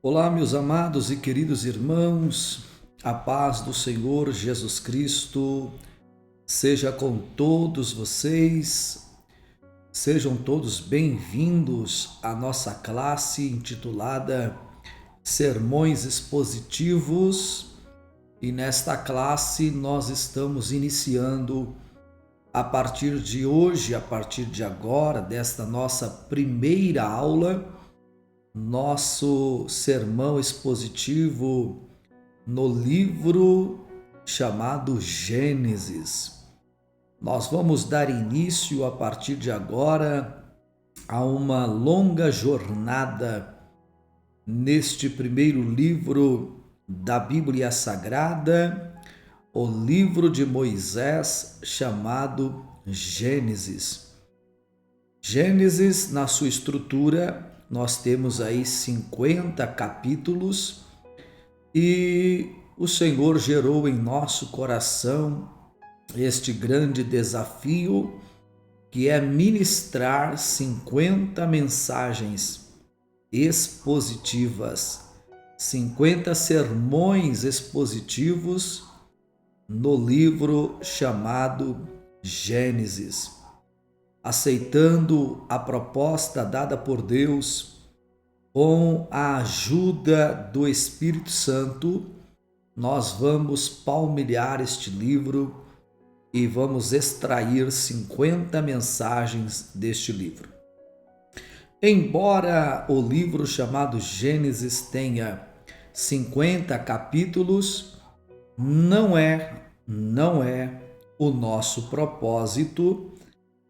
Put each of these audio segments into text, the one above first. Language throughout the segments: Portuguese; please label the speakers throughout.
Speaker 1: Olá, meus amados e queridos irmãos, a paz do Senhor Jesus Cristo seja com todos vocês, sejam todos bem-vindos à nossa classe intitulada Sermões Expositivos, e nesta classe nós estamos iniciando a partir de hoje, a partir de agora, desta nossa primeira aula, nosso sermão expositivo no livro chamado Gênesis. Nós vamos dar início a partir de agora a uma longa jornada neste primeiro livro da Bíblia Sagrada, o livro de Moisés chamado Gênesis. Gênesis, na sua estrutura, nós temos aí 50 capítulos e o Senhor gerou em nosso coração este grande desafio, que é ministrar 50 mensagens expositivas, 50 sermões expositivos no livro chamado Gênesis. Aceitando a proposta dada por Deus, com a ajuda do Espírito Santo, nós vamos palmilhar este livro e vamos extrair 50 mensagens deste livro. Embora o livro chamado Gênesis tenha 50 capítulos, não é o nosso propósito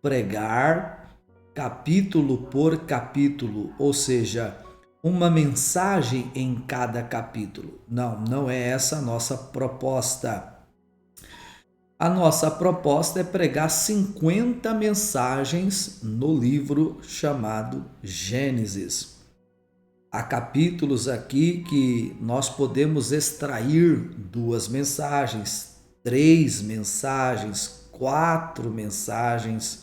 Speaker 1: pregar capítulo por capítulo, ou seja, uma mensagem em cada capítulo. Não é essa a nossa proposta. A nossa proposta é pregar 50 mensagens no livro chamado Gênesis. Há capítulos aqui que nós podemos extrair 2 mensagens, 3 mensagens, 4 mensagens.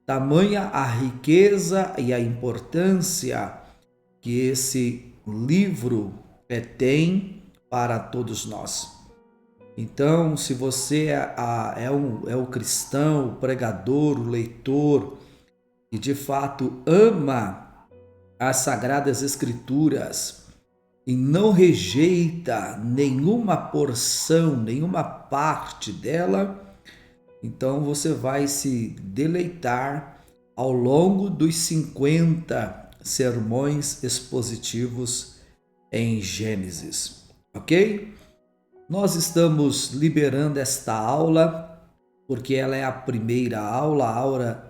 Speaker 1: Tamanha a riqueza e a importância que esse livro tem para todos nós. Então, se você é o cristão, o pregador, o leitor, e de fato ama as Sagradas Escrituras e não rejeita nenhuma porção, nenhuma parte dela, então você vai se deleitar ao longo dos 50 sermões expositivos em Gênesis, ok? Nós estamos liberando esta aula porque ela é a primeira aula,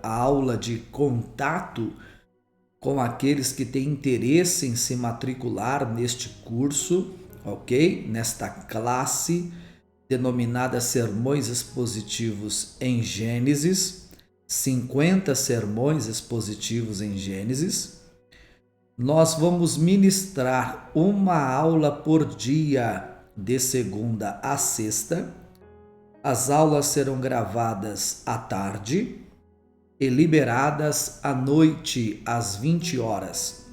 Speaker 1: a aula de contato com aqueles que têm interesse em se matricular neste curso, ok? Nesta classe denominada Sermões Expositivos em Gênesis, 50 sermões expositivos em Gênesis. Nós vamos ministrar uma aula por dia de segunda a sexta. As aulas serão gravadas à tarde e liberadas à noite às 20 horas.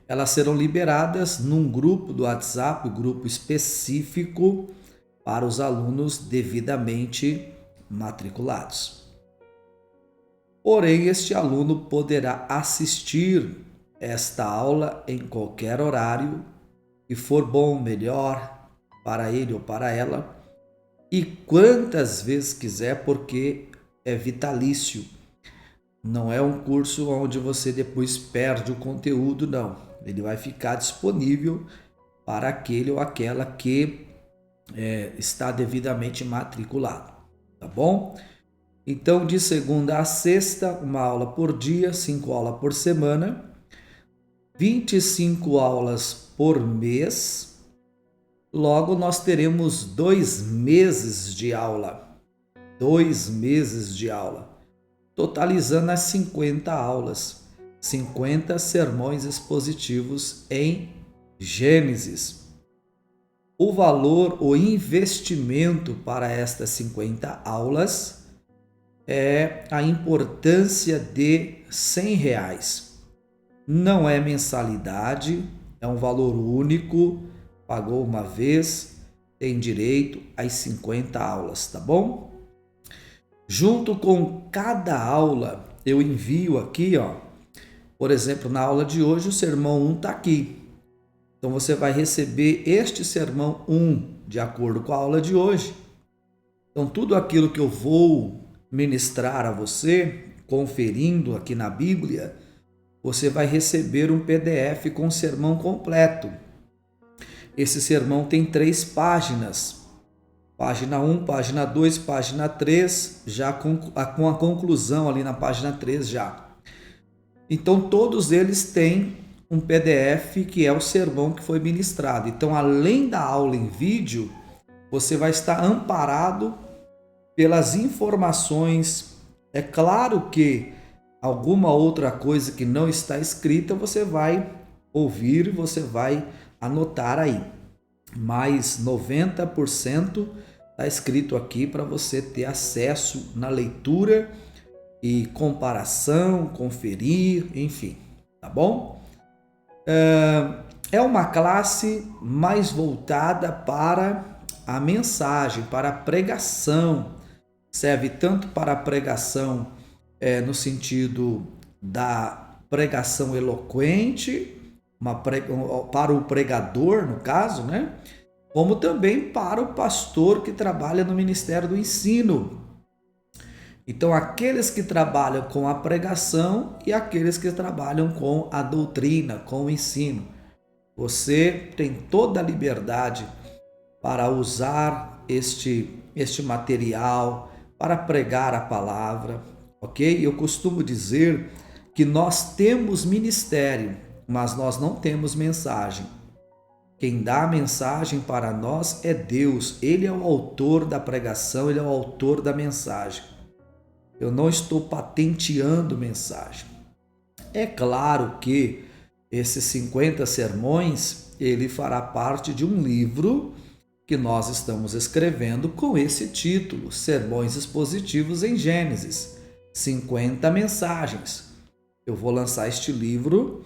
Speaker 1: Elas serão liberadas num grupo do WhatsApp, um grupo específico para os alunos devidamente matriculados. Porém, este aluno poderá assistir esta aula em qualquer horário que for bom, melhor para ele ou para ela, e quantas vezes quiser, porque é vitalício. Não é um curso onde você depois perde o conteúdo, não. Ele vai ficar disponível para aquele ou aquela que está devidamente matriculado, tá bom? Então, de segunda a sexta, uma aula por dia, 5 aulas por semana, 25 aulas por mês. Logo, nós teremos 2 meses de aula, 2 meses de aula, totalizando as 50 aulas, 50 sermões expositivos em Gênesis. O valor, o investimento para estas 50 aulas é a importância de R$100. Não é mensalidade, É um valor único, pagou uma vez, tem direito às 50 aulas, tá bom? Junto com cada aula, eu envio aqui, por exemplo, na aula de hoje, o sermão 1 está aqui. Então você vai receber este sermão 1 de acordo com a aula de hoje. Então tudo aquilo que eu vou ministrar a você, conferindo aqui na Bíblia, você vai receber um PDF com o sermão completo. Esse sermão tem 3 páginas. Página 1, página 2, página 3, já com a conclusão ali na página 3 já. Então todos eles têm um PDF que é o sermão que foi ministrado. Então, além da aula em vídeo, você vai estar amparado pelas informações. É claro que alguma outra coisa que não está escrita, você vai ouvir, você vai anotar aí. Mas 90% está escrito aqui para você ter acesso na leitura e comparação, conferir, enfim, tá bom? É uma classe mais voltada para a mensagem, para a pregação. Serve tanto para a pregação no sentido da pregação eloquente, para o pregador, no caso, né? Como também para o pastor que trabalha no Ministério do Ensino. Então, aqueles que trabalham com a pregação e aqueles que trabalham com a doutrina, com o ensino. Você tem toda a liberdade para usar este material, para pregar a palavra, ok? Eu costumo dizer que nós temos ministério, mas nós não temos mensagem. Quem dá a mensagem para nós é Deus. Ele é o autor da pregação, ele é o autor da mensagem. Eu não estou patenteando mensagem. É claro que esses 50 sermões, ele fará parte de um livro que nós estamos escrevendo com esse título, Sermões Expositivos em Gênesis, 50 mensagens. Eu vou lançar este livro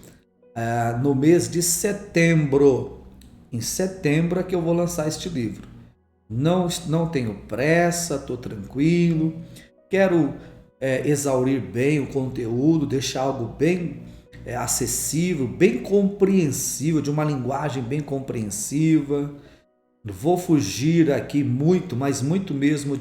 Speaker 1: no mês de setembro. Em setembro é que eu vou lançar este livro. Não tenho pressa, estou tranquilo. Quero exaurir bem o conteúdo, deixar algo bem acessível, bem compreensível, de uma linguagem bem compreensiva. Vou fugir aqui muito, mas muito mesmo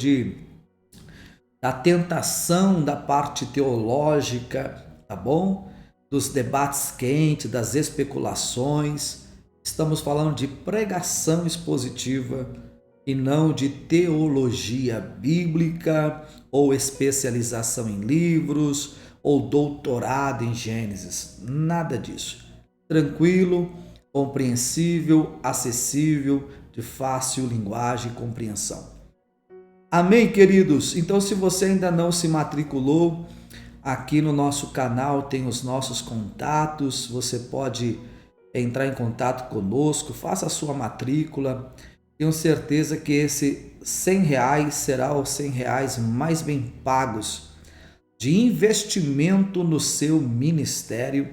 Speaker 1: da tentação da parte teológica, tá bom? Dos debates quentes, das especulações. Estamos falando de pregação expositiva e não de teologia bíblica ou especialização em livros ou doutorado em Gênesis. Nada disso. Tranquilo, compreensível, acessível, de fácil linguagem e compreensão. Amém, queridos? Então, se você ainda não se matriculou, aqui no nosso canal tem os nossos contatos, você pode entrar em contato conosco, faça a sua matrícula. Tenho certeza que esse R$100 será os R$100 mais bem pagos de investimento no seu ministério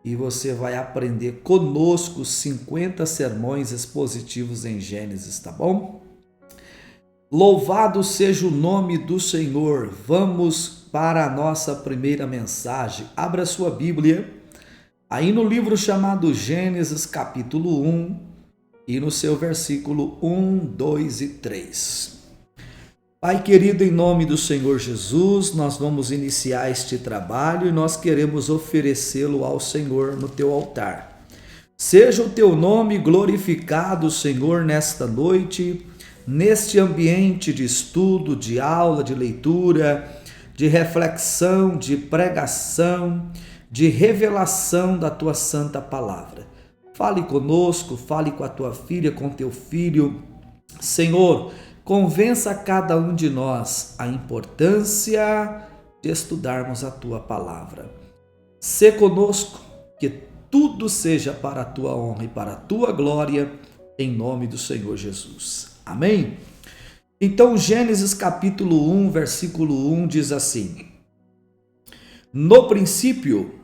Speaker 1: e você vai aprender conosco 50 sermões expositivos em Gênesis, tá bom? Louvado seja o nome do Senhor. Vamos para a nossa primeira mensagem. Abra sua Bíblia aí no livro chamado Gênesis, capítulo 1, e no seu versículo 1, 2 e 3. Pai querido, em nome do Senhor Jesus, nós vamos iniciar este trabalho e nós queremos oferecê-lo ao Senhor no teu altar. Seja o teu nome glorificado, Senhor, nesta noite, neste ambiente de estudo, de aula, de leitura, de reflexão, de pregação, de revelação da tua santa palavra. Fale conosco, fale com a tua filha, com teu filho. Senhor, convença cada um de nós a importância de estudarmos a tua palavra. Sê conosco, que tudo seja para a tua honra e para a tua glória, em nome do Senhor Jesus. Amém? Então, Gênesis capítulo 1, versículo 1 diz assim: No princípio,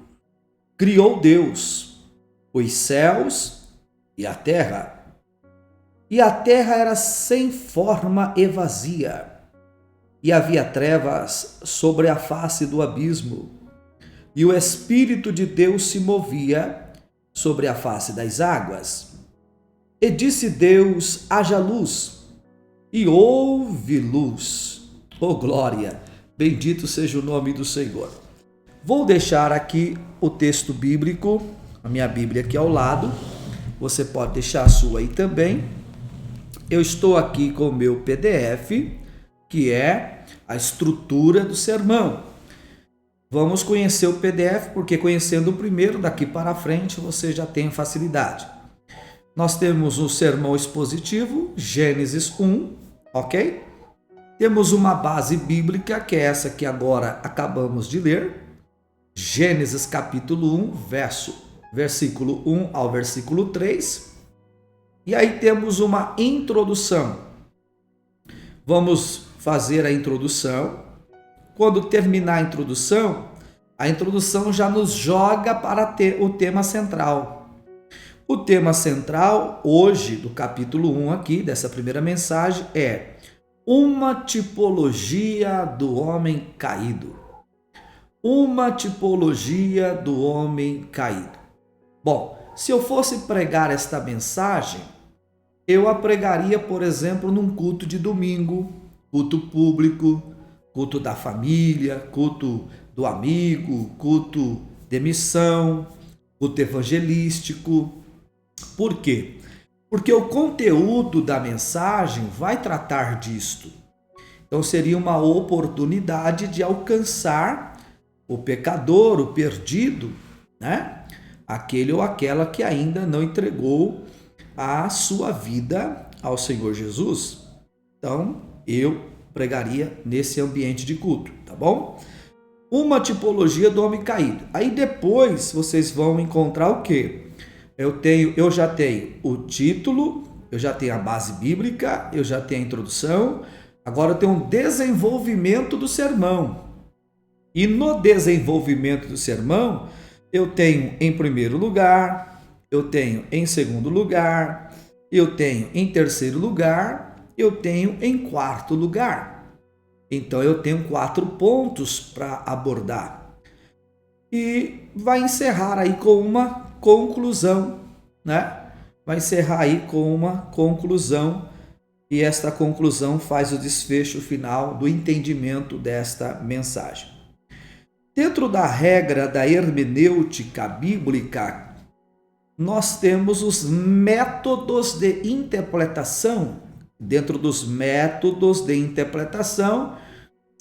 Speaker 1: criou Deus os céus e a terra. E a terra era sem forma e vazia, e havia trevas sobre a face do abismo, e o Espírito de Deus se movia sobre a face das águas. E disse Deus: haja luz, e houve luz. Oh glória! Bendito seja o nome do Senhor. Vou deixar aqui o texto bíblico, a minha Bíblia aqui ao lado. Você pode deixar a sua aí também. Eu estou aqui com o meu PDF, que é a estrutura do sermão. Vamos conhecer o PDF, porque conhecendo o primeiro, daqui para frente, você já tem facilidade. Nós temos o sermão expositivo, Gênesis 1, ok? Temos uma base bíblica, que é essa que agora acabamos de ler, Gênesis capítulo 1, versículo 1 ao versículo 3. E aí temos uma introdução. Vamos fazer a introdução. Quando terminar a introdução já nos joga para o tema central. O tema central hoje do capítulo 1 aqui, dessa primeira mensagem, é uma tipologia do homem caído. Uma tipologia do homem caído. Bom, se eu fosse pregar esta mensagem, eu a pregaria, por exemplo, num culto de domingo, culto público, culto da família, culto do amigo, culto de missão, culto evangelístico. Por quê? Porque o conteúdo da mensagem vai tratar disto. Então seria uma oportunidade de alcançar o pecador, o perdido, né? Aquele ou aquela que ainda não entregou a sua vida ao Senhor Jesus. Então, eu pregaria nesse ambiente de culto, tá bom? Uma tipologia do homem caído. Aí depois vocês vão encontrar o quê? Eu já tenho o título, eu já tenho a base bíblica, eu já tenho a introdução, agora eu tenho um desenvolvimento do sermão. E no desenvolvimento do sermão, eu tenho em primeiro lugar, eu tenho em segundo lugar, eu tenho em terceiro lugar, eu tenho em quarto lugar. Então eu tenho 4 pontos para abordar. E vai encerrar aí com uma conclusão, né? Vai encerrar aí com uma conclusão, e esta conclusão faz o desfecho final do entendimento desta mensagem. Dentro da regra da hermenêutica bíblica, nós temos os métodos de interpretação. Dentro dos métodos de interpretação,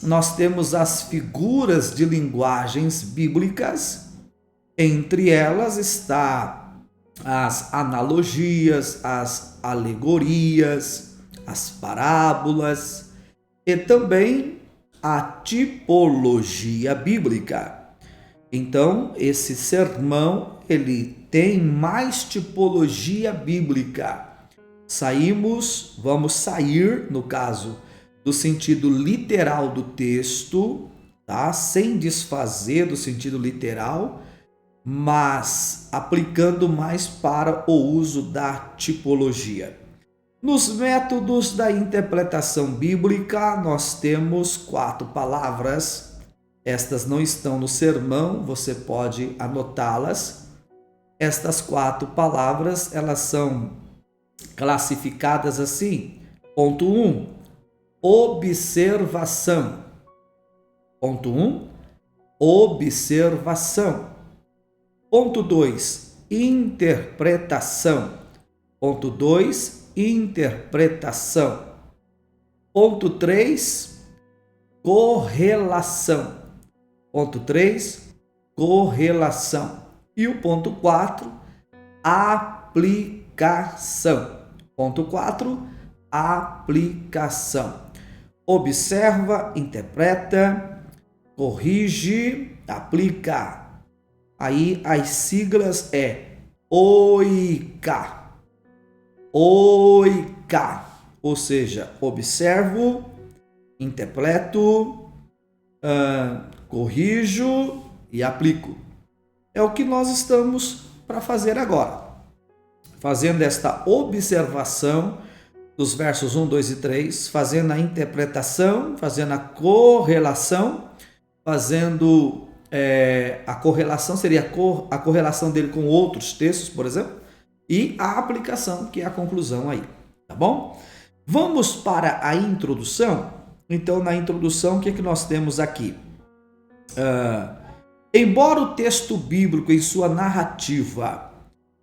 Speaker 1: nós temos as figuras de linguagens bíblicas. Entre elas está as analogias, as alegorias, as parábolas e também a tipologia bíblica. Então, esse sermão, ele tem mais tipologia bíblica. Vamos sair, no caso, do sentido literal do texto, tá? Sem desfazer do sentido literal, mas aplicando mais para o uso da tipologia. Nos métodos da interpretação bíblica, nós temos 4 palavras. Estas não estão no sermão, você pode anotá-las. Estas 4 palavras, elas são classificadas assim. Ponto 1, observação. Ponto 1, observação. Ponto 2, interpretação. Ponto 2, interpretação. Ponto 3, correlação. Ponto 3, correlação. E o ponto 4, aplicação. Ponto 4, aplicação. Observa, interpreta, corrige, aplica. Aí as siglas é OICA. OICA, ou seja, observo, interpreto, corrijo e aplico. É o que nós estamos para fazer agora. Fazendo esta observação dos versos 1, 2 e 3, fazendo a interpretação, fazendo a correlação, fazendo a correlação, seria a correlação dele com outros textos, por exemplo, e a aplicação, que é a conclusão aí, tá bom? Vamos para a introdução. Então, na introdução, o que nós temos aqui? Embora o texto bíblico, em sua narrativa,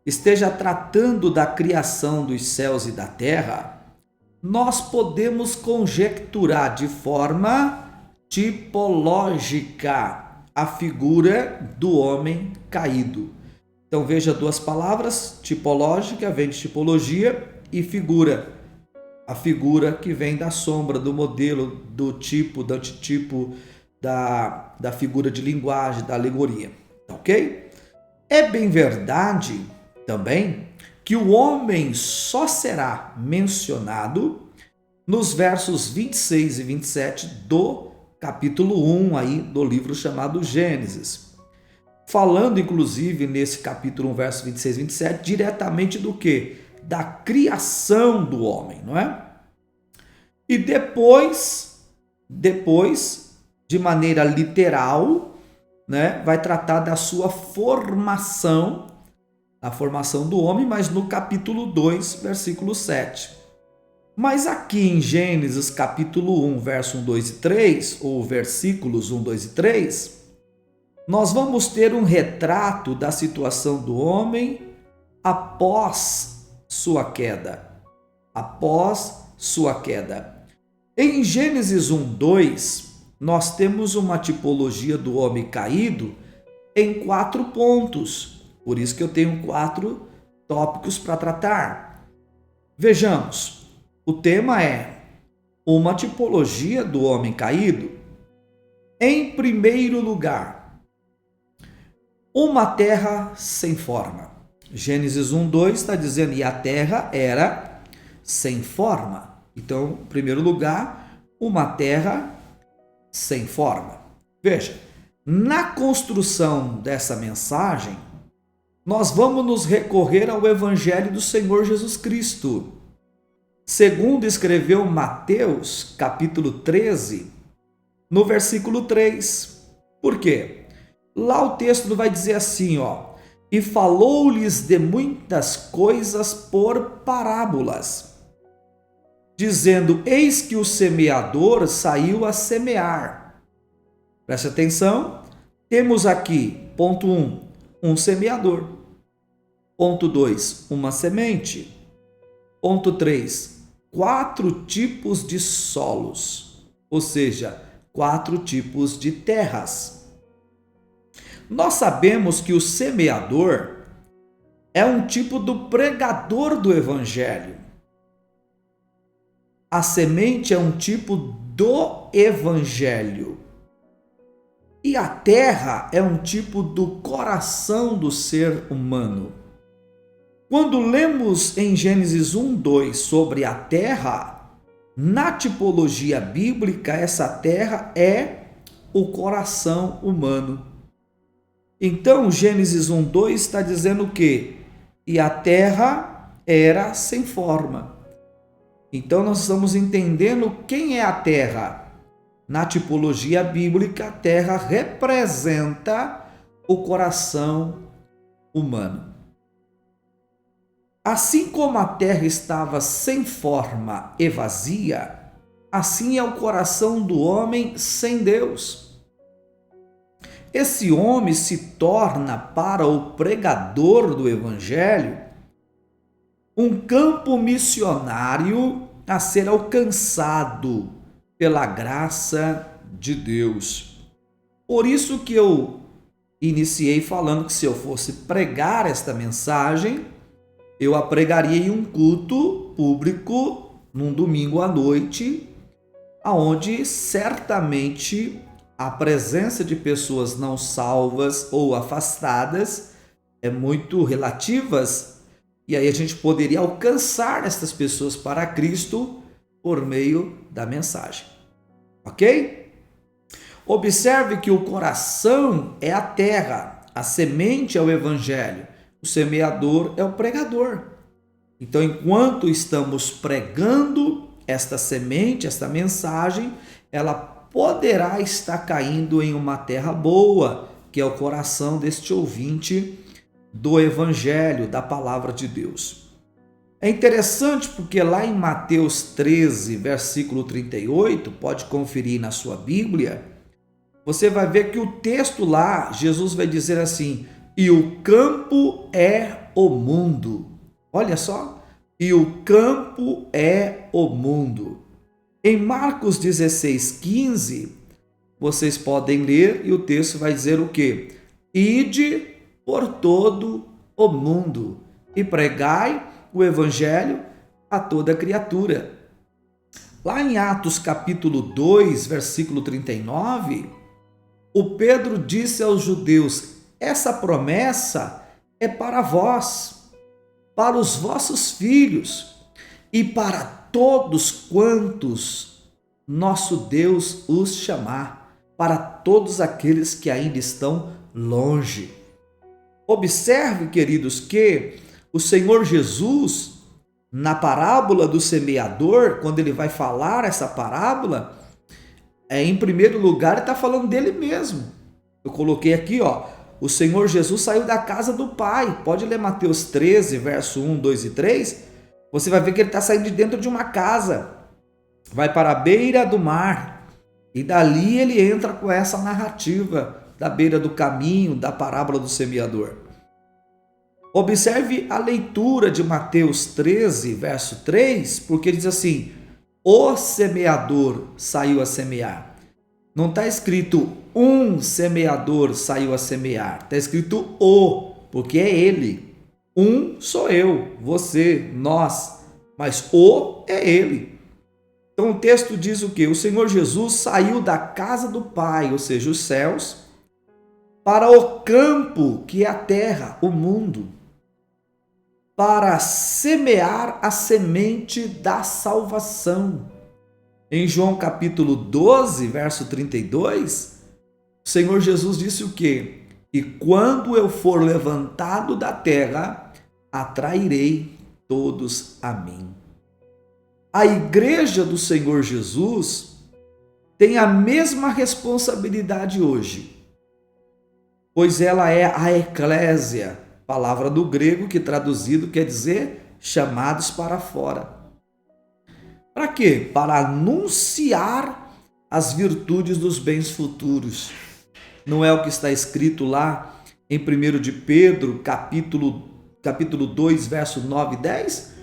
Speaker 1: esteja tratando da criação dos céus e da terra, nós podemos conjecturar de forma tipológica a figura do homem caído. Então veja duas palavras, tipológica vem de tipologia e figura. A figura que vem da sombra, do modelo, do tipo, do antitipo, da figura de linguagem, da alegoria. Ok? É bem verdade também que o homem só será mencionado nos versos 26 e 27 do capítulo 1 aí do livro chamado Gênesis. Falando, inclusive, nesse capítulo 1, verso 26 e 27, diretamente do quê? Da criação do homem, não é? E depois, de maneira literal, né, vai tratar da sua formação, a formação do homem, mas no capítulo 2, versículo 7. Mas aqui em Gênesis capítulo 1, verso 1, 2 e 3, ou versículos 1, 2 e 3, nós vamos ter um retrato da situação do homem após sua queda. Após sua queda. Em Gênesis 1, 2, nós temos uma tipologia do homem caído em 4 pontos. Por isso que eu tenho 4 tópicos para tratar. Vejamos. O tema é uma tipologia do homem caído. Em primeiro lugar, uma terra sem forma. Gênesis 1:2 está dizendo que a terra era sem forma. Então, em primeiro lugar, uma terra sem forma. Veja, na construção dessa mensagem, nós vamos nos recorrer ao Evangelho do Senhor Jesus Cristo. Segundo escreveu Mateus, capítulo 13, no versículo 3. Por quê? Lá o texto vai dizer assim, e falou-lhes de muitas coisas por parábolas, dizendo, eis que o semeador saiu a semear. Preste atenção, temos aqui, ponto 1, um semeador. Ponto 2, uma semente. Ponto 3, 4 tipos de solos, ou seja, 4 tipos de terras. Nós sabemos que o semeador é um tipo do pregador do evangelho. A semente é um tipo do evangelho. E a terra é um tipo do coração do ser humano. Quando lemos em Gênesis 1:2 sobre a terra, na tipologia bíblica, essa terra é o coração humano. Então, Gênesis 1:2 está dizendo o quê? E a terra era sem forma. Então, nós estamos entendendo quem é a terra. Na tipologia bíblica, a terra representa o coração humano. Assim como a terra estava sem forma e vazia, assim é o coração do homem sem Deus. Esse homem se torna para o pregador do evangelho um campo missionário a ser alcançado pela graça de Deus. Por isso que eu iniciei falando que se eu fosse pregar esta mensagem, eu a pregaria em um culto público, num domingo à noite, onde certamente a presença de pessoas não salvas ou afastadas é muito relativas, e aí a gente poderia alcançar essas pessoas para Cristo por meio da mensagem. Ok? Observe que o coração é a terra, a semente é o evangelho, o semeador é o pregador. Então, enquanto estamos pregando esta semente, esta mensagem, ela poderá estar caindo em uma terra boa, que é o coração deste ouvinte do Evangelho, da Palavra de Deus. É interessante porque lá em Mateus 13, versículo 38, pode conferir na sua Bíblia, você vai ver que o texto lá, Jesus vai dizer assim: e o campo é o mundo. Olha só, e o campo é o mundo. Em Marcos 16, 15, vocês podem ler e o texto vai dizer o quê? Ide por todo o mundo e pregai o evangelho a toda criatura. Lá em Atos capítulo 2, versículo 39, o Pedro disse aos judeus: essa promessa é para vós, para os vossos filhos e para todos quantos nosso Deus os chamar, para todos aqueles que ainda estão longe. Observe, queridos, que o Senhor Jesus, na parábola do semeador, quando ele vai falar essa parábola, em primeiro lugar ele está falando dele mesmo. Eu coloquei aqui, o Senhor Jesus saiu da casa do Pai. Pode ler Mateus 13, verso 1, 2 e 3. Você vai ver que ele está saindo de dentro de uma casa. Vai para a beira do mar. E dali ele entra com essa narrativa da beira do caminho, da parábola do semeador. Observe a leitura de Mateus 13, verso 3, porque diz assim: o semeador saiu a semear. Não está escrito um semeador saiu a semear, está escrito o, porque é ele. Um sou eu, você, nós, mas o é ele. Então o texto diz o quê? O Senhor Jesus saiu da casa do Pai, ou seja, os céus, para o campo, que é a terra, o mundo, para semear a semente da salvação. Em João capítulo 12, verso 32, o Senhor Jesus disse o quê? E quando eu for levantado da terra, atrairei todos a mim. A igreja do Senhor Jesus tem a mesma responsabilidade hoje, pois ela é a eclésia, palavra do grego que traduzido quer dizer chamados para fora. Para quê? Para anunciar as virtudes dos bens futuros. Não é o que está escrito lá em 1 de Pedro, capítulo 2, verso 9 e 10?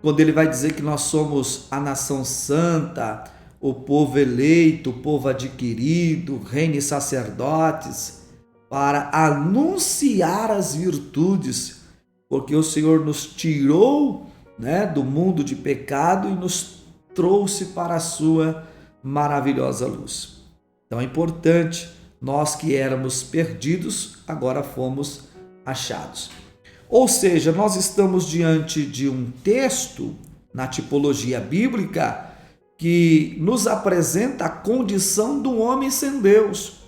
Speaker 1: Quando ele vai dizer que nós somos a nação santa, o povo eleito, o povo adquirido, reino e sacerdotes, para anunciar as virtudes, porque o Senhor nos tirou, do mundo de pecado e nos trouxe para a sua maravilhosa luz. Então é importante, nós que éramos perdidos, agora fomos achados. Ou seja, nós estamos diante de um texto na tipologia bíblica que nos apresenta a condição do homem sem Deus.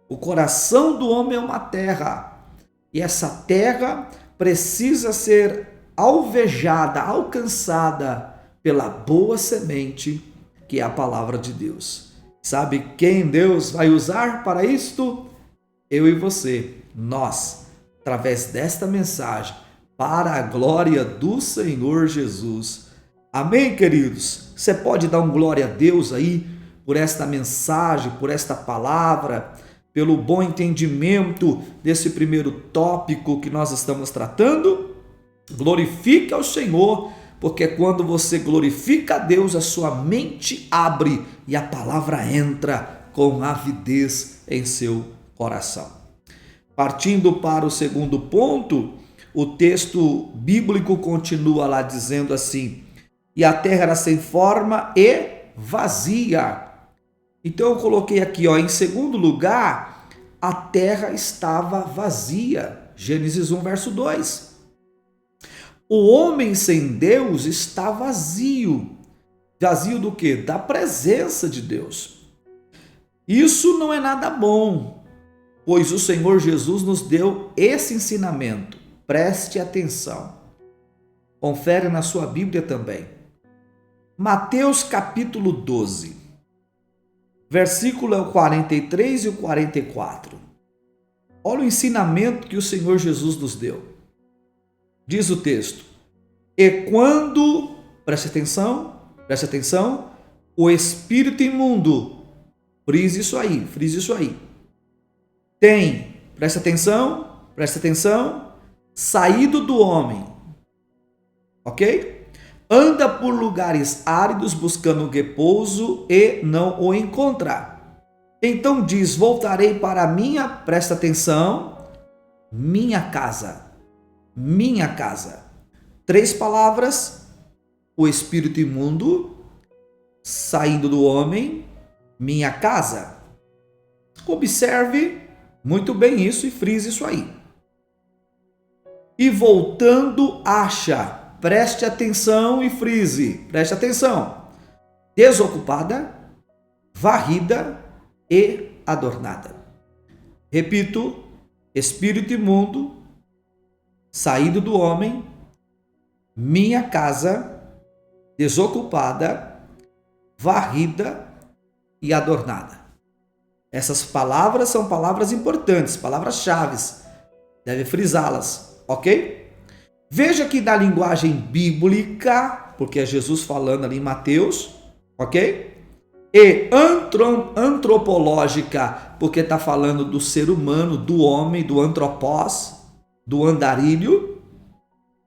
Speaker 1: O coração do homem é uma terra, e essa terra precisa ser alvejada, alcançada pela boa semente, que é a palavra de Deus. Sabe quem Deus vai usar para isto? Eu e você, nós, através desta mensagem, para a glória do Senhor Jesus. Amém, queridos? Você pode dar um glória a Deus aí por esta mensagem, por esta palavra, pelo bom entendimento desse primeiro tópico que nós estamos tratando? Glorifique ao Senhor, porque quando você glorifica a Deus, a sua mente abre e a palavra entra com avidez em seu coração. Partindo para o segundo ponto, o texto bíblico continua lá dizendo assim: e a terra era sem forma e vazia. Então eu coloquei aqui, em segundo lugar, a terra estava vazia. Gênesis 1, verso 2. O homem sem Deus está vazio. Vazio do quê? Da presença de Deus. Isso não é nada bom, pois o Senhor Jesus nos deu esse ensinamento. Preste atenção. Confere na sua Bíblia também. Mateus capítulo 12, versículo 43 e o 44. Olha o ensinamento que o Senhor Jesus nos deu. Diz o texto: e quando, preste atenção, o espírito imundo, frise isso aí, tem, preste atenção, saído do homem, ok? Anda por lugares áridos buscando repouso e não o encontra. Então diz: voltarei para a minha, presta atenção, minha casa. Minha casa. 3 palavras: o espírito imundo, saindo do homem, minha casa. Observe muito bem isso e frise isso aí. E voltando, acha. Preste atenção e frise. Preste atenção. Desocupada, varrida e adornada. Repito: espírito imundo, saído do homem, minha casa, desocupada, varrida e adornada. Essas palavras são palavras importantes, palavras-chave. Deve frisá-las, ok? Veja que na linguagem bíblica, porque é Jesus falando ali em Mateus, ok? E antropológica, porque está falando do ser humano, do homem, do antropós, do andarilho,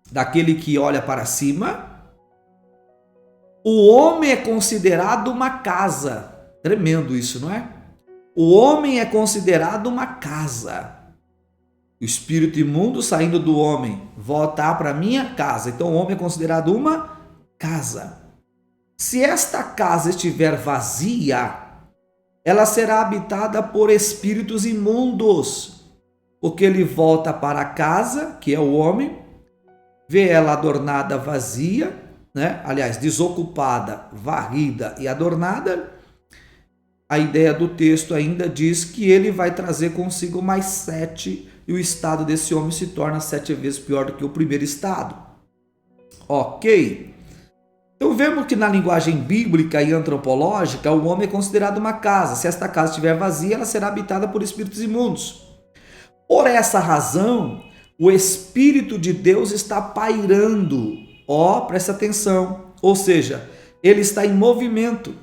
Speaker 1: daquele que olha para cima. O homem é considerado uma casa. Tremendo isso, não é? O homem é considerado uma casa. O espírito imundo saindo do homem, voltar para minha casa. Então o homem é considerado uma casa. Se esta casa estiver vazia, ela será habitada por espíritos imundos, porque ele volta para a casa, que é o homem, vê ela adornada, vazia, né? Aliás, desocupada, varrida e adornada. A ideia do texto ainda diz que ele vai trazer consigo mais 7, e o estado desse homem se torna 7 vezes pior do que o primeiro estado. Ok? Então vemos que na linguagem bíblica e antropológica, o homem é considerado uma casa. Se esta casa estiver vazia, ela será habitada por espíritos imundos. Por essa razão, o Espírito de Deus está pairando. Presta atenção. Ou seja, ele está em movimento,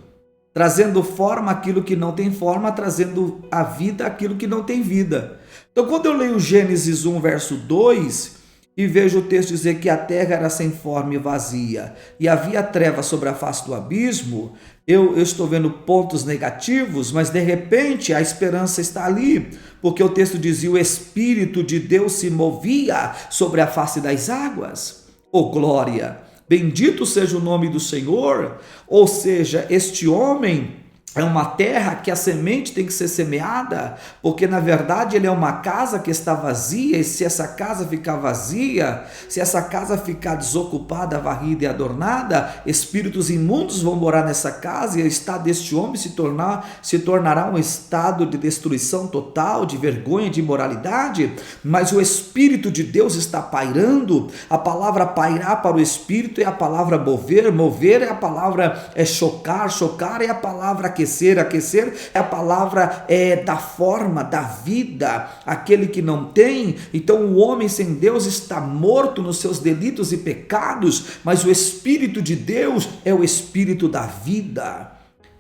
Speaker 1: trazendo forma aquilo que não tem forma, trazendo a vida aquilo que não tem vida. Então, quando eu leio Gênesis 1, verso 2, e vejo o texto dizer que a terra era sem forma e vazia, e havia trevas sobre a face do abismo, eu estou vendo pontos negativos, mas de repente a esperança está ali, porque o texto dizia: o Espírito de Deus se movia sobre a face das águas. Oh, glória! Bendito seja o nome do Senhor. Ou seja, este homem é uma terra que a semente tem que ser semeada, porque na verdade ele é uma casa que está vazia, e se essa casa ficar vazia, se essa casa ficar desocupada, varrida e adornada, espíritos imundos vão morar nessa casa, e o estado deste homem se tornará um estado de destruição total, de vergonha, de imoralidade. Mas o Espírito de Deus está pairando. A palavra pairar para o Espírito é a palavra mover, mover é a palavra chocar, chocar é a palavra aquecer, aquecer é a palavra da forma, da vida, aquele que não tem. Então o homem sem Deus está morto nos seus delitos e pecados, mas o Espírito de Deus é o Espírito da vida,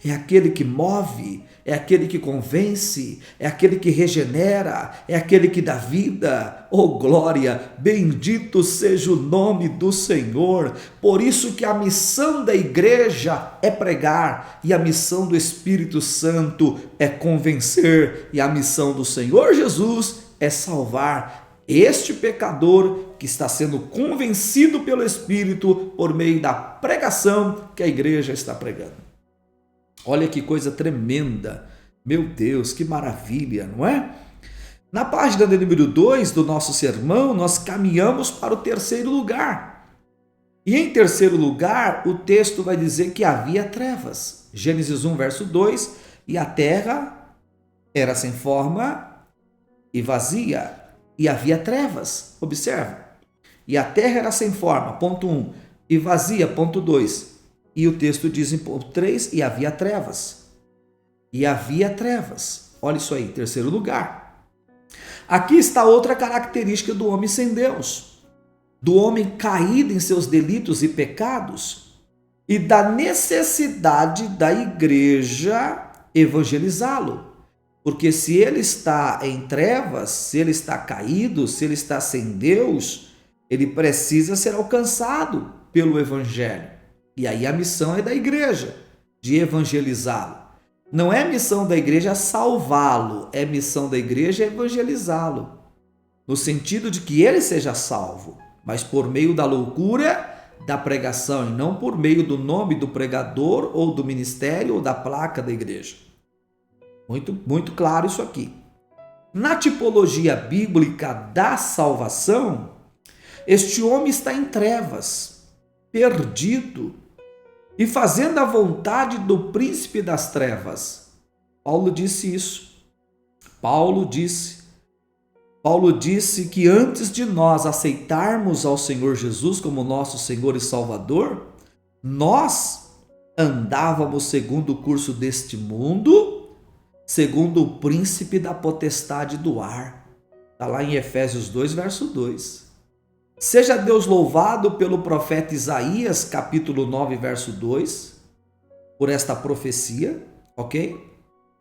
Speaker 1: é aquele que move, é aquele que convence, é aquele que regenera, é aquele que dá vida. Oh, glória! Bendito seja o nome do Senhor. Por isso que a missão da igreja é pregar, e a missão do Espírito Santo é convencer, e a missão do Senhor Jesus é salvar este pecador que está sendo convencido pelo Espírito por meio da pregação que a igreja está pregando. Olha que coisa tremenda, meu Deus, que maravilha, não é? Na página de número 2 do nosso sermão, nós caminhamos para o terceiro lugar. E em terceiro lugar, o texto vai dizer que havia trevas. Gênesis 1, verso 2, e a terra era sem forma e vazia, e havia trevas. Observe, E a terra era sem forma, ponto 1, e vazia, ponto 2. E o texto diz em ponto 3, e havia trevas. E havia trevas. Olha isso aí, terceiro lugar. Aqui está outra característica do homem sem Deus, do homem caído em seus delitos e pecados, e da necessidade da igreja evangelizá-lo. Porque se ele está em trevas, se ele está caído, se ele está sem Deus, ele precisa ser alcançado pelo evangelho. E aí a missão é da igreja, de evangelizá-lo. Não é missão da igreja salvá-lo, é missão da igreja evangelizá-lo. No sentido de que ele seja salvo, mas por meio da loucura da pregação e não por meio do nome do pregador ou do ministério ou da placa da igreja. Muito claro isso aqui. Na tipologia bíblica da salvação, este homem está em trevas, perdido e fazendo a vontade do príncipe das trevas. Paulo disse isso. Paulo disse que antes de nós aceitarmos ao Senhor Jesus como nosso Senhor e Salvador, nós andávamos segundo o curso deste mundo, segundo o príncipe da potestade do ar. Está lá em Efésios 2, verso 2. Seja Deus louvado pelo profeta Isaías, capítulo 9, verso 2, por esta profecia, ok?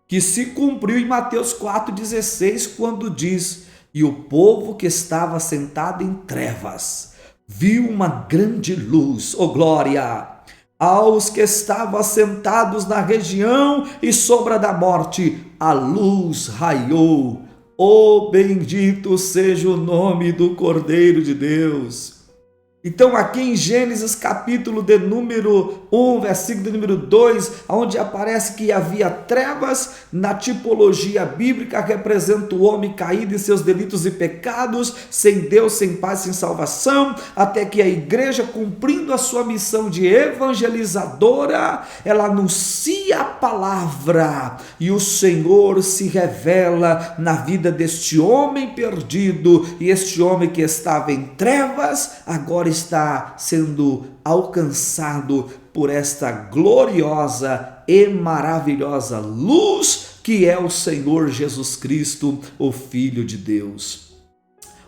Speaker 1: Que se cumpriu em Mateus 4,16, quando diz: e o povo que estava sentado em trevas viu uma grande luz, oh glória! Aos que estavam assentados na região e sombra da morte, a luz raiou. Oh, bendito seja o nome do Cordeiro de Deus. Então aqui em Gênesis capítulo de número 1, versículo de número 2, onde aparece que havia trevas, na tipologia bíblica representa o homem caído em seus delitos e pecados, sem Deus, sem paz, sem salvação, até que a igreja, cumprindo a sua missão de evangelizadora, ela anuncia a palavra e o Senhor se revela na vida deste homem perdido, e este homem que estava em trevas, agora está sendo alcançado por esta gloriosa e maravilhosa luz que é o Senhor Jesus Cristo, o Filho de Deus.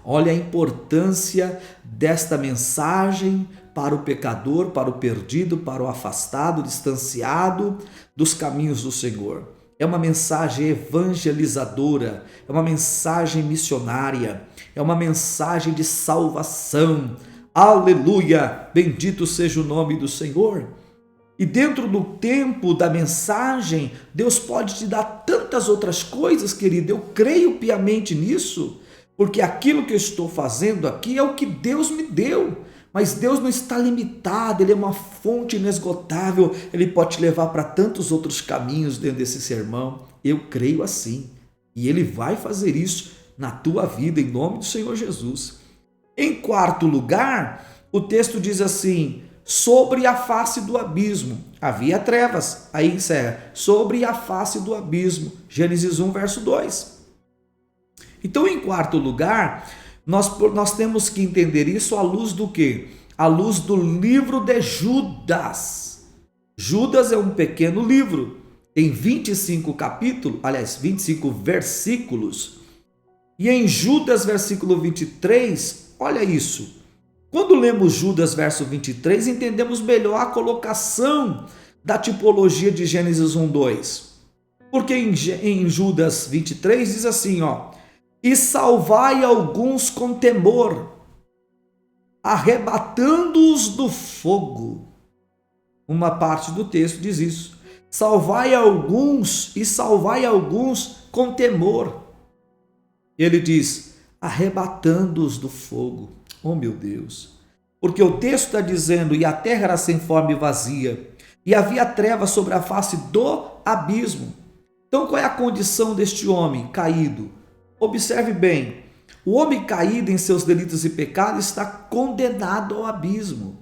Speaker 1: Olha a importância desta mensagem para o pecador, para o perdido, para o afastado, distanciado dos caminhos do Senhor. É uma mensagem evangelizadora, é uma mensagem missionária, é uma mensagem de salvação. Aleluia! Bendito seja o nome do Senhor. E dentro do tempo da mensagem, Deus pode te dar tantas outras coisas, querido. Eu creio piamente nisso, porque aquilo que eu estou fazendo aqui é o que Deus me deu. Mas Deus não está limitado, Ele é uma fonte inesgotável, Ele pode te levar para tantos outros caminhos dentro desse sermão. Eu creio assim, e Ele vai fazer isso na tua vida, em nome do Senhor Jesus. Em quarto lugar, o texto diz assim: sobre a face do abismo havia trevas. Aí encerra, sobre a face do abismo. Gênesis 1, verso 2. Então, em quarto lugar, nós temos que entender isso à luz do quê? À luz do livro de Judas. Judas é um pequeno livro, tem 25 capítulos, aliás, 25 versículos. E em Judas, versículo 23, olha isso. Quando lemos Judas, verso 23, entendemos melhor a colocação da tipologia de Gênesis 1, 2. Porque em Judas 23 diz assim, ó: e salvai alguns com temor, arrebatando-os do fogo. Uma parte do texto diz isso. Salvai alguns e salvai alguns com temor. Ele diz, arrebatando-os do fogo. Oh meu Deus! Porque o texto está dizendo, e a terra era sem forma e vazia, e havia trevas sobre a face do abismo. Então qual é a condição deste homem caído? Observe bem, o homem caído em seus delitos e pecados está condenado ao abismo.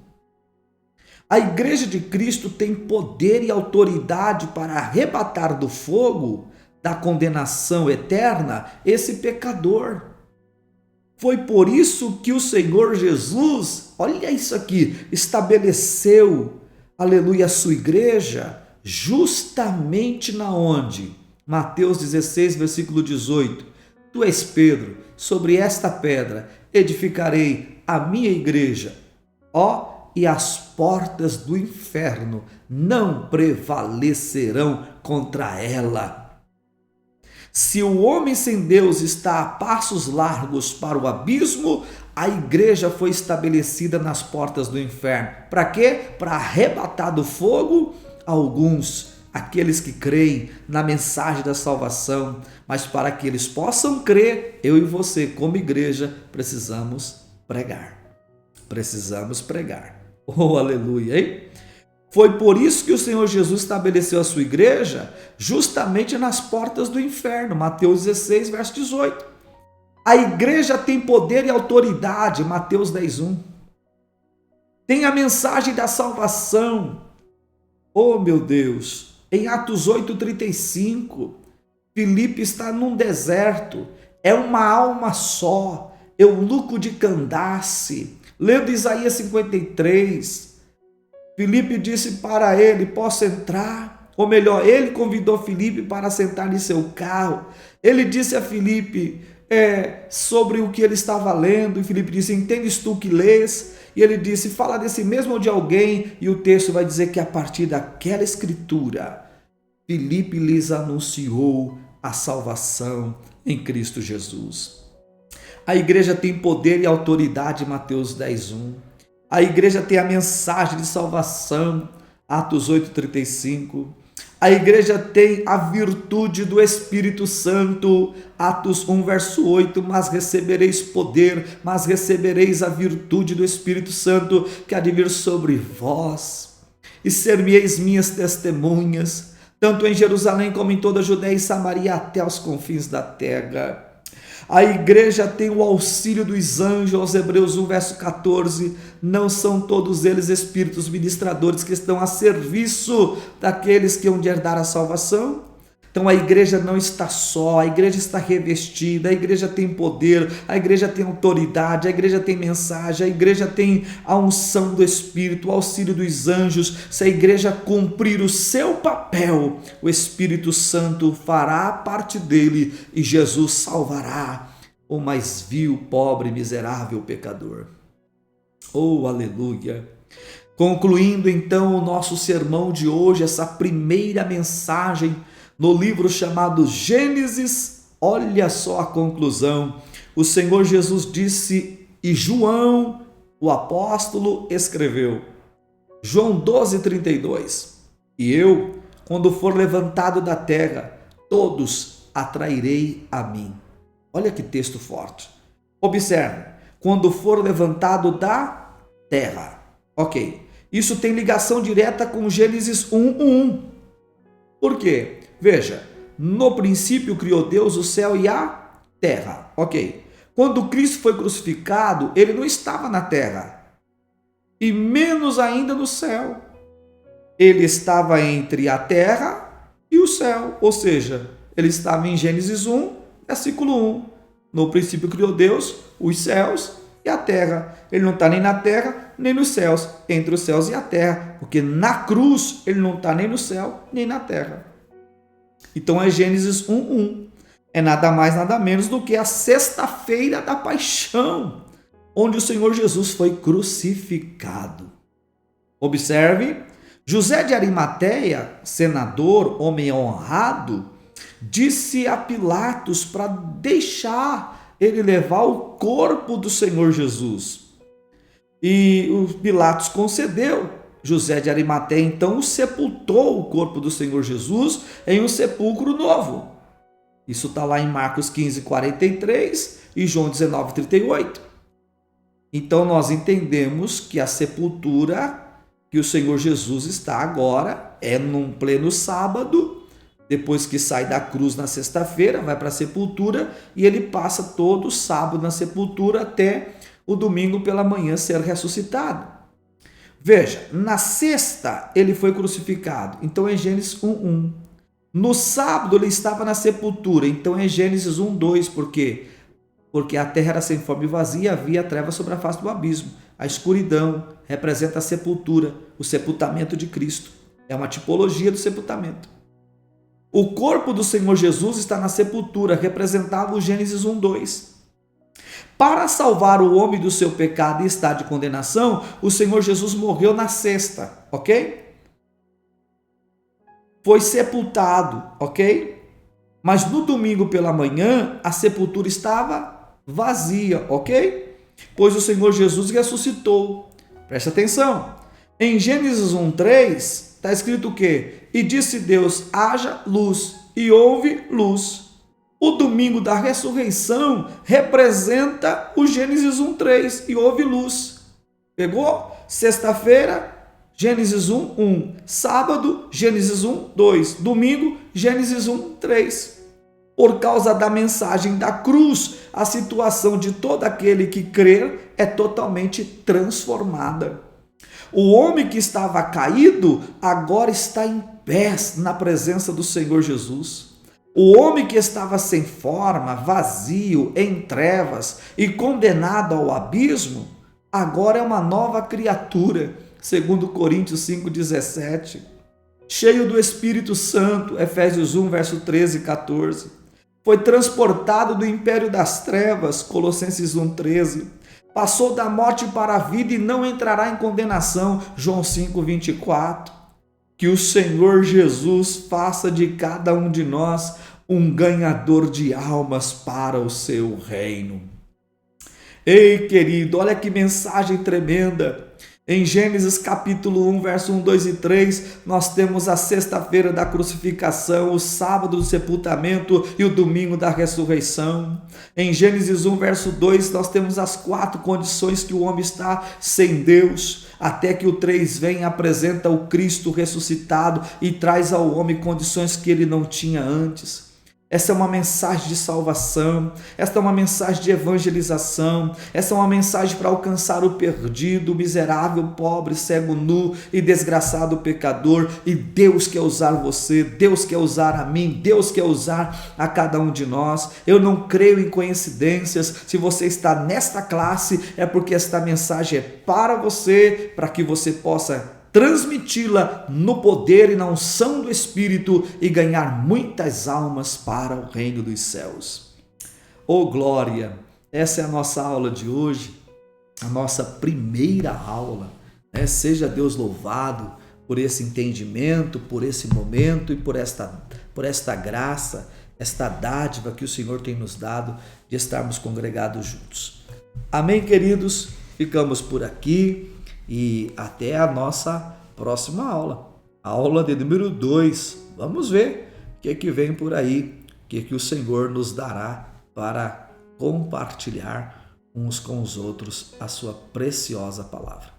Speaker 1: A igreja de Cristo tem poder e autoridade para arrebatar do fogo da condenação eterna esse pecador. Foi por isso que o Senhor Jesus, olha isso aqui, estabeleceu, aleluia, a sua igreja, justamente na onde? Mateus 16, versículo 18. Tu és Pedro, sobre esta pedra edificarei a minha igreja, ó, e as portas do inferno não prevalecerão contra ela. Se o homem sem Deus está a passos largos para o abismo, a igreja foi estabelecida nas portas do inferno. Para quê? Para arrebatar do fogo alguns, aqueles que creem na mensagem da salvação. Mas para que eles possam crer, eu e você, como igreja, precisamos pregar. Precisamos pregar. Oh, aleluia, hein? Foi por isso que o Senhor Jesus estabeleceu a sua igreja justamente nas portas do inferno. Mateus 16, verso 18. A igreja tem poder e autoridade. Mateus 10, 1. Tem a mensagem da salvação. Oh, meu Deus. Em Atos 8, 35. Filipe está num deserto. É uma alma só. Eunuco de Candace. Lendo Isaías 53. Filipe disse para ele, posso entrar? Ou melhor, ele convidou Filipe para sentar em seu carro. Ele disse a Filipe sobre o que ele estava lendo. E Filipe disse, entendes tu que lês? E ele disse, fala desse mesmo ou de alguém? E o texto vai dizer que a partir daquela escritura, Filipe lhes anunciou a salvação em Cristo Jesus. A igreja tem poder e autoridade, Mateus 10, 1. A igreja tem a mensagem de salvação, Atos 8,35. A igreja tem a virtude do Espírito Santo, Atos 1, verso 8. Mas recebereis poder, mas recebereis a virtude do Espírito Santo que há de vir sobre vós. E ser-me-eis minhas testemunhas, tanto em Jerusalém como em toda a Judéia e Samaria, até aos confins da terra. A igreja tem o auxílio dos anjos, aos Hebreus 1, verso 14. Não são todos eles espíritos ministradores que estão a serviço daqueles que hão de herdar a salvação? Então a igreja não está só, a igreja está revestida, a igreja tem poder, a igreja tem autoridade, a igreja tem mensagem, a igreja tem a unção do Espírito, o auxílio dos anjos. Se a igreja cumprir o seu papel, o Espírito Santo fará parte dele e Jesus salvará o mais vil, pobre, miserável pecador. Oh, aleluia! Concluindo então o nosso sermão de hoje, essa primeira mensagem no livro chamado Gênesis, olha só a conclusão. O Senhor Jesus disse e João, o apóstolo, escreveu. João 12, 32. E eu, quando for levantado da terra, todos atrairei a mim. Olha que texto forte. Observe, quando for levantado da terra. Ok, isso tem ligação direta com Gênesis 1, 1. Por quê? Veja, no princípio criou Deus o céu e a terra. Ok. Quando Cristo foi crucificado, ele não estava na terra. E menos ainda no céu. Ele estava entre a terra e o céu. Ou seja, ele estava em Gênesis 1, versículo 1. No princípio criou Deus os céus e a terra. Ele não está nem na terra, nem nos céus. Entre os céus e a terra. Porque na cruz, ele não está nem no céu, nem na terra. Então é Gênesis 1, 1. É nada mais, nada menos do que a sexta-feira da paixão, onde o Senhor Jesus foi crucificado. Observe, José de Arimateia, senador, homem honrado, disse a Pilatos para deixar ele levar o corpo do Senhor Jesus. E o Pilatos concedeu. José de Arimateia então sepultou o corpo do Senhor Jesus em um sepulcro novo. Isso está lá em Marcos 15, 43 e João 19, 38. Então nós entendemos que a sepultura que o Senhor Jesus está agora é num pleno sábado, depois que sai da cruz na sexta-feira, vai para a sepultura e ele passa todo o sábado na sepultura até o domingo pela manhã ser ressuscitado. Veja, na sexta ele foi crucificado, então é Gênesis 1, 1. No sábado ele estava na sepultura, então é Gênesis 1, 2, porque porque a terra era sem forma e vazia e havia trevas sobre a face do abismo. A escuridão representa a sepultura, o sepultamento de Cristo. É uma tipologia do sepultamento. O corpo do Senhor Jesus está na sepultura, representava o Gênesis 1:2. Para salvar o homem do seu pecado e estado de condenação, o Senhor Jesus morreu na sexta, ok? Foi sepultado, ok? Mas no domingo pela manhã, a sepultura estava vazia, ok? Pois o Senhor Jesus ressuscitou. Presta atenção. Em Gênesis 1:3, está escrito o quê? E disse Deus, haja luz, e houve luz. O domingo da ressurreição representa o Gênesis 1:3, e houve luz. Pegou? Sexta-feira, Gênesis 1:1. Sábado, Gênesis 1:2. Domingo, Gênesis 1:3. Por causa da mensagem da cruz, a situação de todo aquele que crer é totalmente transformada. O homem que estava caído agora está em pés na presença do Senhor Jesus. O homem que estava sem forma, vazio, em trevas e condenado ao abismo, agora é uma nova criatura, segundo Coríntios 5:17. Cheio do Espírito Santo, Efésios 1, verso 13 e 14. Foi transportado do império das trevas, Colossenses 1:13. Passou da morte para a vida e não entrará em condenação, João 5:24. Que o Senhor Jesus faça de cada um de nós um ganhador de almas para o seu reino. Ei, querido, olha que mensagem tremenda. Em Gênesis capítulo 1, verso 1, 2 e 3, nós temos a sexta-feira da crucificação, o sábado do sepultamento e o domingo da ressurreição. Em Gênesis 1, verso 2, nós temos as 4 condições que o homem está sem Deus, até que o 3 vem e apresenta o Cristo ressuscitado e traz ao homem condições que ele não tinha antes. Essa é uma mensagem de salvação, essa é uma mensagem de evangelização, essa é uma mensagem para alcançar o perdido, o miserável, pobre, cego, nu e desgraçado pecador. E Deus quer usar você, Deus quer usar a mim, Deus quer usar a cada um de nós. Eu não creio em coincidências. Se você está nesta classe, é porque esta mensagem é para você, para que você possa transmiti-la no poder e na unção do Espírito e ganhar muitas almas para o reino dos céus. Oh glória! Essa é a nossa aula de hoje, a nossa primeira aula. Seja Deus louvado por esse entendimento, por esse momento e por esta graça, esta dádiva que o Senhor tem nos dado de estarmos congregados juntos. Amém, queridos? Ficamos por aqui. E até a nossa próxima aula, a aula de número 2. Vamos ver o que vem por aí, o que o Senhor nos dará para compartilhar uns com os outros a sua preciosa palavra.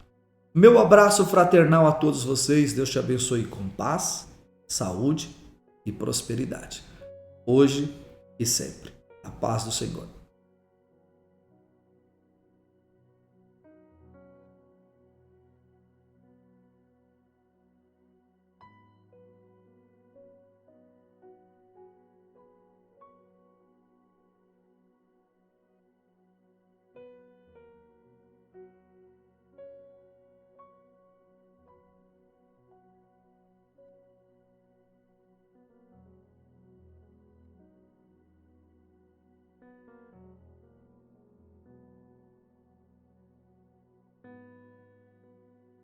Speaker 1: Meu abraço fraternal a todos vocês. Deus te abençoe com paz, saúde e prosperidade, hoje e sempre. A paz do Senhor.